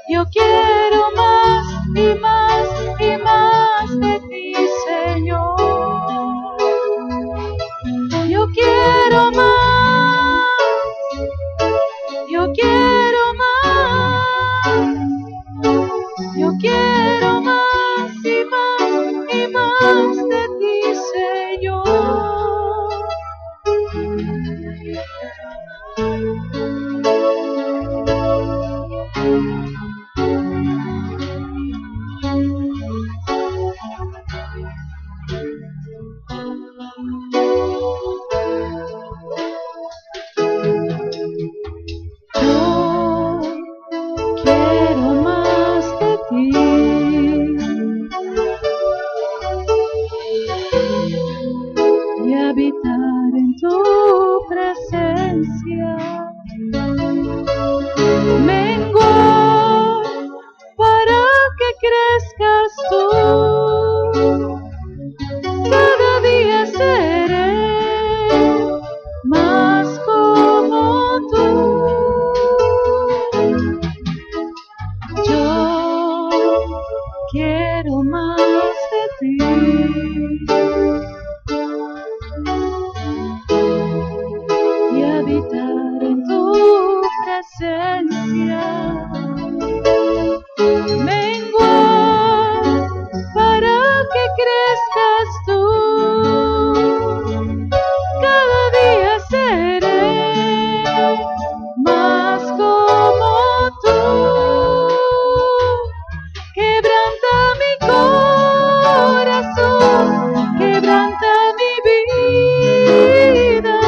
yo quiero más y más de ti, Señor. Yo quiero más, yo quiero más, yo quiero más y más de ti, Señor. Yo quiero más de ti. Y habitar en tu presencia. Menguar para que crezcas tú. Cada día seré más como tú. Yo quiero más de ti. Y habitar en tu presencia. Menguar para que crezcas tú. Cada día seré más como tú. Quebranta mi corazón, quebranta mi vida.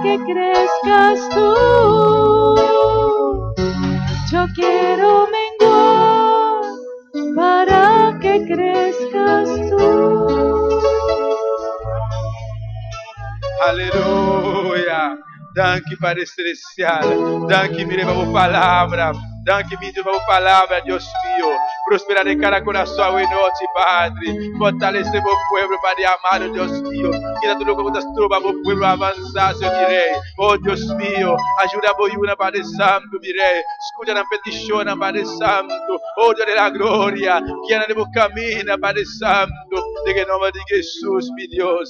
que crezcas tú. Yo quiero menguar para que crezcas tú. Aleluia. Danke, Padre Celestial. Danke, mire, vamos palavra. Danke, mi Deus, vamos palavra, Deus mío. Prosperar em cada coração em noite, Padre. Fortalecer meu povo, Padre amado, Deus mío. Quita tudo como das trubas, meu povo avançar, Senhor, direi. Oh, Deus mío. Ajuda a boiuna, Padre Santo, direi. Escuta na petição, Padre Santo. Oh, Deus da glória. Que anda no caminho, Padre Santo. De que nome de Jesus, meu Deus.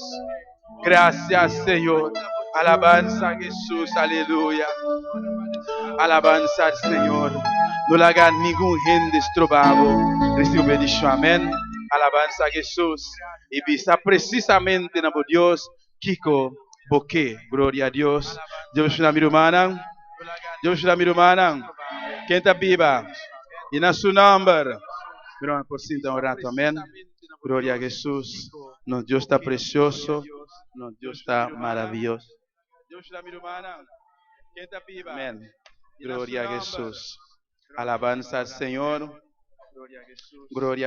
Gracias, Señor. Alabanza a Jesús, aleluya. Alabanza al Señor. No le haga ningún gente estrobado. Recibe bendición, amén. Alabanza a Jesús. Y visa precisamente en Dios, Kiko, Boque. Gloria a Dios. Dios me mi hermana. Dios me mi hermana. Quem está viva? E na sua número. Mira, por cinta um rato, amém. Glória a Jesus. Nosso Deus está precioso. Nosso Deus está maravilhoso. Deus te dá minha irmã. Quem está viva? Amém. Glória a Jesus. Alabança ao Senhor. Glória a Jesus. Glória